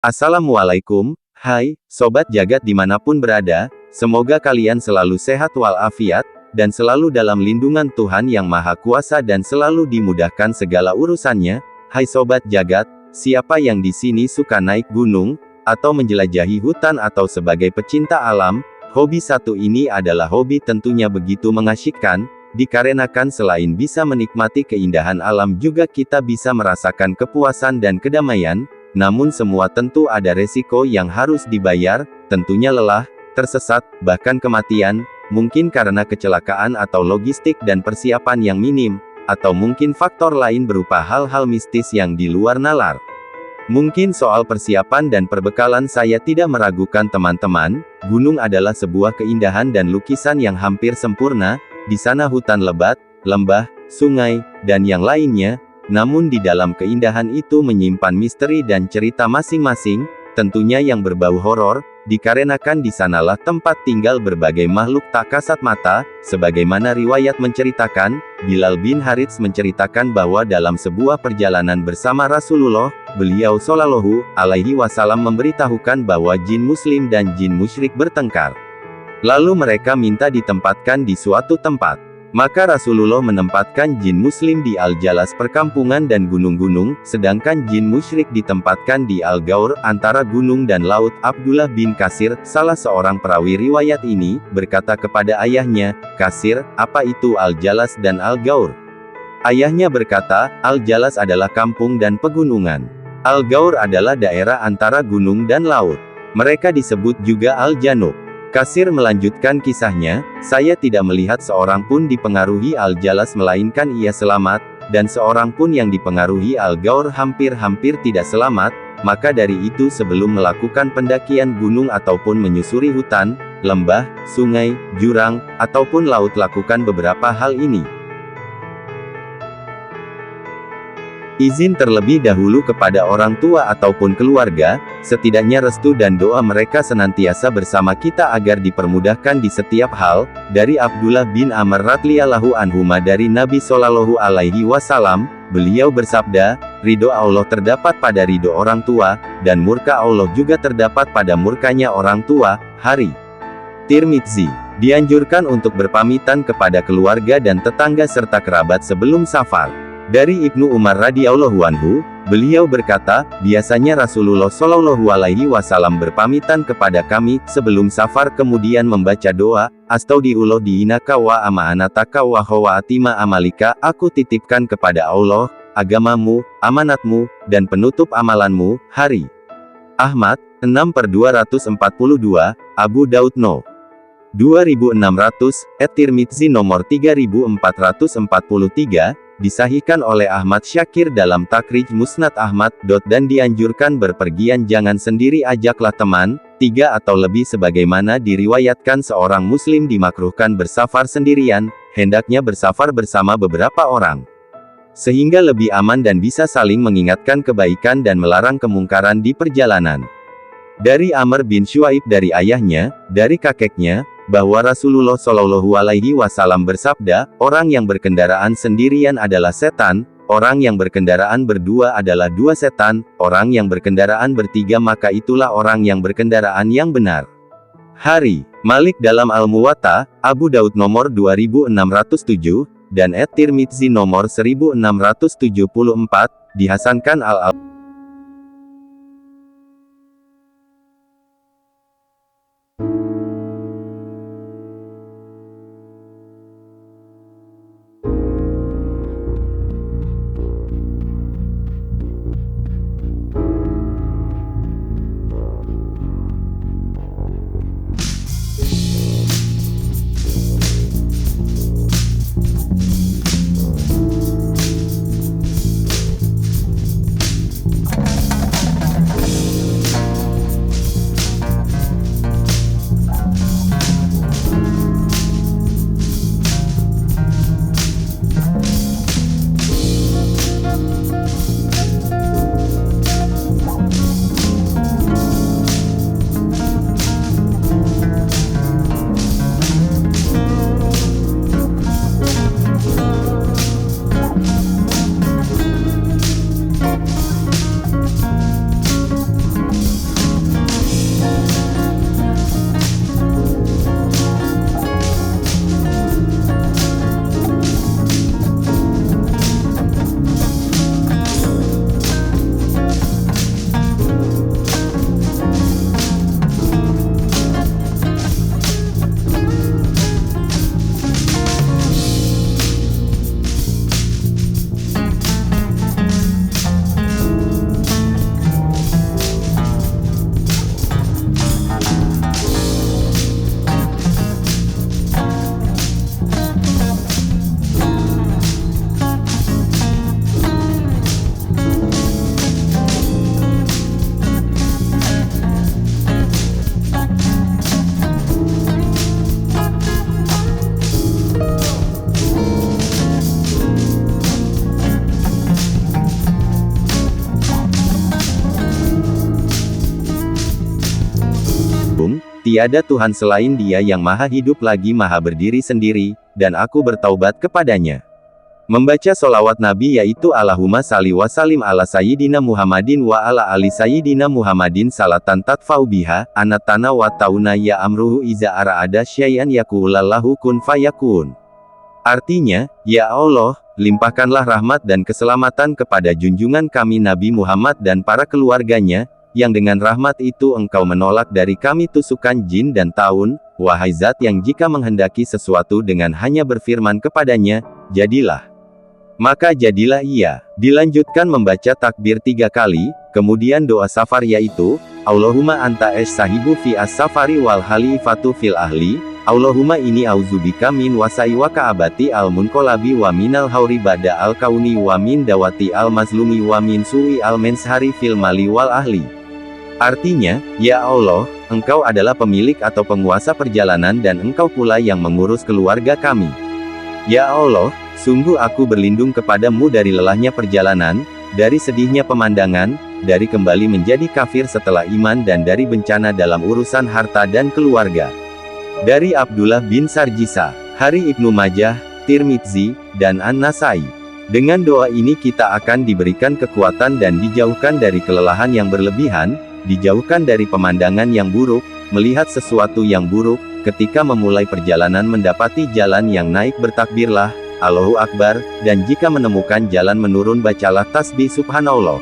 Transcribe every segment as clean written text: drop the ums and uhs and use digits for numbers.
Assalamualaikum, hai, Sobat Jagat dimanapun berada, semoga kalian selalu sehat walafiat, dan selalu dalam lindungan Tuhan Yang Maha Kuasa dan selalu dimudahkan segala urusannya. Hai Sobat Jagat, siapa yang di sini suka naik gunung, atau menjelajahi hutan atau sebagai pecinta alam, hobi satu ini adalah hobi tentunya begitu mengasyikkan, dikarenakan selain bisa menikmati keindahan alam juga kita bisa merasakan kepuasan dan kedamaian. Namun semua tentu ada resiko yang harus dibayar, tentunya lelah, tersesat, bahkan kematian, mungkin karena kecelakaan atau logistik dan persiapan yang minim, atau mungkin faktor lain berupa hal-hal mistis yang di luar nalar. Mungkin soal persiapan dan perbekalan saya tidak meragukan teman-teman, gunung adalah sebuah keindahan dan lukisan yang hampir sempurna, di sana hutan lebat, lembah, sungai, dan yang lainnya. Namun di dalam keindahan itu menyimpan misteri dan cerita masing-masing, tentunya yang berbau horor, dikarenakan di sanalah tempat tinggal berbagai makhluk tak kasat mata, sebagaimana riwayat menceritakan, Bilal bin Harits menceritakan bahwa dalam sebuah perjalanan bersama Rasulullah, beliau Shallallahu Alaihi Wasallam memberitahukan bahwa jin muslim dan jin musyrik bertengkar. Lalu mereka minta ditempatkan di suatu tempat. Maka Rasulullah menempatkan jin muslim di Al-Jalas perkampungan dan gunung-gunung, sedangkan jin musyrik ditempatkan di Al-Gaur, antara gunung dan laut. Abdullah bin Kasir, salah seorang perawi riwayat ini, berkata kepada ayahnya, "Kasir, apa itu Al-Jalas dan Al-Gaur?" Ayahnya berkata, "Al-Jalas adalah kampung dan pegunungan. Al-Gaur adalah daerah antara gunung dan laut. Mereka disebut juga Al-Janub." Kasir melanjutkan kisahnya, "Saya tidak melihat seorang pun dipengaruhi Al-Jalas melainkan ia selamat, dan seorang pun yang dipengaruhi Al-Gaur hampir-hampir tidak selamat, maka dari itu sebelum melakukan pendakian gunung ataupun menyusuri hutan, lembah, sungai, jurang, ataupun laut lakukan beberapa hal ini. Izin terlebih dahulu kepada orang tua ataupun keluarga, setidaknya restu dan doa mereka senantiasa bersama kita agar dipermudahkan di setiap hal." Dari Abdullah bin Amr radhiyallahu anhuma dari Nabi Shallallahu Alaihi Wasallam, beliau bersabda, "Ridho Allah terdapat pada ridho orang tua, dan murka Allah juga terdapat pada murkanya orang tua." Hari Tirmidzi. Dianjurkan untuk berpamitan kepada keluarga dan tetangga serta kerabat sebelum safar. Dari Ibnu Umar radhiyallahu anhu, beliau berkata, "Biasanya Rasulullah Shallallahu Alaihi Wasallam berpamitan kepada kami sebelum safar kemudian membaca doa, Astaghfirullah diinaka wa amaanataka wa atima amalika, aku titipkan kepada Allah, agamamu, amanatmu, dan penutup amalanmu." Hari Ahmad, 6/242, Abu Daud No. 2600, At-Tirmidzi nomor 3443, disahihkan oleh Ahmad Syakir dalam Takrij Musnad Ahmad. Dan dianjurkan berpergian jangan sendiri, ajaklah teman, 3 atau lebih sebagaimana diriwayatkan seorang muslim dimakruhkan bersafar sendirian, hendaknya bersafar bersama beberapa orang. Sehingga lebih aman dan bisa saling mengingatkan kebaikan dan melarang kemungkaran di perjalanan. Dari Amr bin Syuaib dari ayahnya, dari kakeknya, bahwa Rasulullah Shallallahu Alaihi Wasallam bersabda, "Orang yang berkendaraan sendirian adalah setan, orang yang berkendaraan berdua adalah dua setan, orang yang berkendaraan bertiga maka itulah orang yang berkendaraan yang benar." Hari Malik dalam Al-Muwatta, Abu Daud nomor 2607, dan At-Tirmidzi nomor 1674, dihasankan Al-Al. tiada Tuhan selain Dia yang maha hidup lagi maha berdiri sendiri, dan aku bertaubat kepadanya. Membaca solawat Nabi yaitu Allahumma salli wa sallim ala Sayyidina Muhammadin wa ala ali Sayyidina Muhammadin salatan tatfa'u biha, anatana wa tauna ya amruhu iza ara'ada syai'an yakulallahu kun fayakun. Artinya, ya Allah, limpahkanlah rahmat dan keselamatan kepada junjungan kami Nabi Muhammad dan para keluarganya, yang dengan rahmat itu engkau menolak dari kami tusukan jin dan taun, wahai zat yang jika menghendaki sesuatu dengan hanya berfirman kepadanya, jadilah. Maka jadilah ia. Dilanjutkan membaca takbir 3 kali, kemudian doa safar yaitu, Allahumma anta sahibu fi as-safari wal halifatu fil ahli, Allahumma ini auzubika min wasai wa ka'abati al-munqolabi wa minal hauri ba'da al-kauni wa min dawati al-mazlumi wa min su'i al-menshari fil mali wal ahli. Artinya, ya Allah, engkau adalah pemilik atau penguasa perjalanan dan engkau pula yang mengurus keluarga kami. Ya Allah, sungguh aku berlindung kepadamu dari lelahnya perjalanan, dari sedihnya pemandangan, dari kembali menjadi kafir setelah iman dan dari bencana dalam urusan harta dan keluarga. Dari Abdullah bin Sarjisa, Hari Ibnu Majah, Tirmidzi, dan An-Nasai. Dengan doa ini kita akan diberikan kekuatan dan dijauhkan dari kelelahan yang berlebihan, dijauhkan dari pemandangan yang buruk, melihat sesuatu yang buruk, ketika memulai perjalanan mendapati jalan yang naik bertakbirlah, Allahu Akbar, dan jika menemukan jalan menurun bacalah tasbih subhanallah.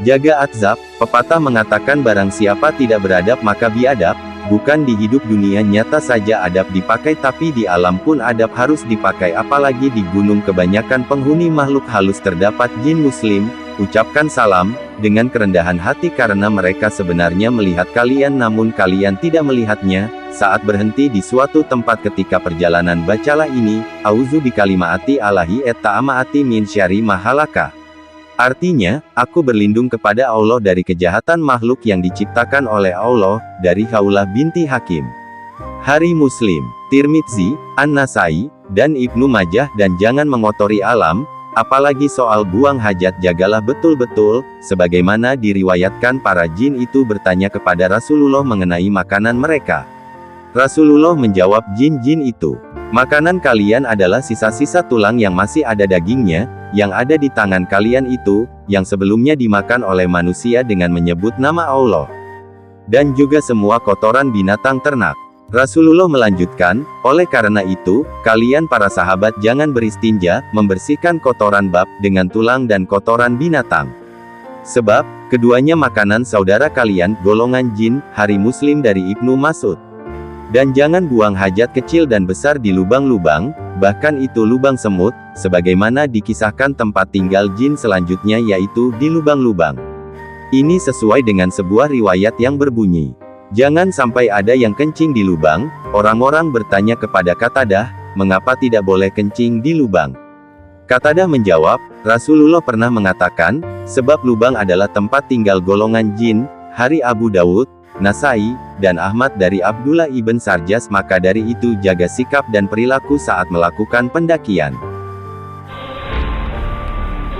Jaga Adzab, pepatah mengatakan barang siapa tidak beradab maka biadab, bukan di hidup dunia nyata saja adab dipakai tapi di alam pun adab harus dipakai apalagi di gunung kebanyakan penghuni makhluk halus terdapat jin muslim, ucapkan salam, dengan kerendahan hati karena mereka sebenarnya melihat kalian namun kalian tidak melihatnya, saat berhenti di suatu tempat ketika perjalanan bacalah ini, auzu bikalimaati Allahi et ta'amaati min syarri ma halaka. Artinya, aku berlindung kepada Allah dari kejahatan makhluk yang diciptakan oleh Allah, dari Khawlah binti Hakim. Hari Muslim, Tirmidzi, An-Nasai, dan Ibnu Majah dan jangan mengotori alam, apalagi soal buang hajat jagalah betul-betul, sebagaimana diriwayatkan para jin itu bertanya kepada Rasulullah mengenai makanan mereka. Rasulullah menjawab jin-jin itu, makanan kalian adalah sisa-sisa tulang yang masih ada dagingnya, yang ada di tangan kalian itu, yang sebelumnya dimakan oleh manusia dengan menyebut nama Allah. Dan juga semua kotoran binatang ternak. Rasulullah melanjutkan, oleh karena itu, kalian para sahabat jangan beristinja, membersihkan kotoran bab, dengan tulang dan kotoran binatang. Sebab, keduanya makanan saudara kalian, golongan jin, Hari Muslim dari Ibnu Mas'ud. Dan jangan buang hajat kecil dan besar di lubang-lubang, bahkan itu lubang semut, sebagaimana dikisahkan tempat tinggal jin selanjutnya yaitu di lubang-lubang. Ini sesuai dengan sebuah riwayat yang berbunyi, jangan sampai ada yang kencing di lubang. Orang-orang bertanya kepada Qatadah, mengapa tidak boleh kencing di lubang? Qatadah menjawab, Rasulullah pernah mengatakan, sebab lubang adalah tempat tinggal golongan jin. Hari Abu Dawud, Nasai, dan Ahmad dari Abdullah ibn Sarjas. Maka dari itu jaga sikap dan perilaku saat melakukan pendakian.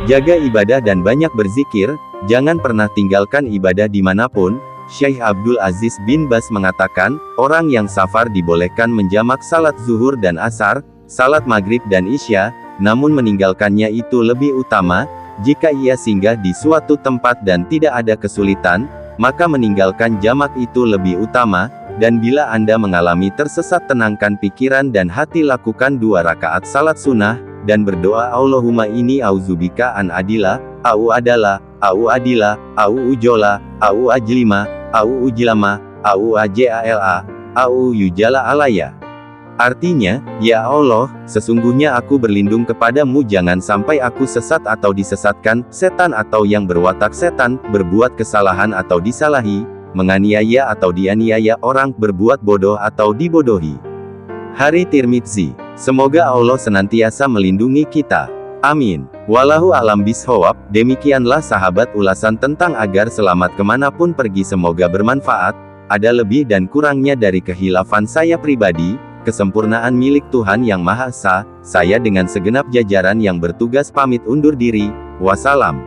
Jaga ibadah dan banyak berzikir, jangan pernah tinggalkan ibadah dimanapun. Syekh Abdul Aziz bin Bas mengatakan, orang yang safar dibolehkan menjamak salat zuhur dan asar, salat maghrib dan isya, namun meninggalkannya itu lebih utama. Jika ia singgah di suatu tempat dan tidak ada kesulitan, maka meninggalkan jamak itu lebih utama, dan bila Anda mengalami tersesat tenangkan pikiran dan hati lakukan 2 rakaat salat sunnah, dan berdoa Allahumma ini auzubika an adila, au adala, au adila, au ujola, au ajlima, au ujlama, au ajala, au yujala alaya. Artinya, ya Allah, sesungguhnya aku berlindung kepadamu jangan sampai aku sesat atau disesatkan, setan atau yang berwatak setan, berbuat kesalahan atau disalahi, menganiaya atau dianiaya orang, berbuat bodoh atau dibodohi. Hari Tirmidzi. Semoga Allah senantiasa melindungi kita. Amin. Wallahu a'lam bishawab. Demikianlah sahabat ulasan tentang agar selamat kemanapun pergi, semoga bermanfaat. Ada lebih dan kurangnya dari kehilafan saya pribadi, kesempurnaan milik Tuhan Yang Maha Esa. Saya dengan segenap jajaran yang bertugas pamit undur diri. Wassalam.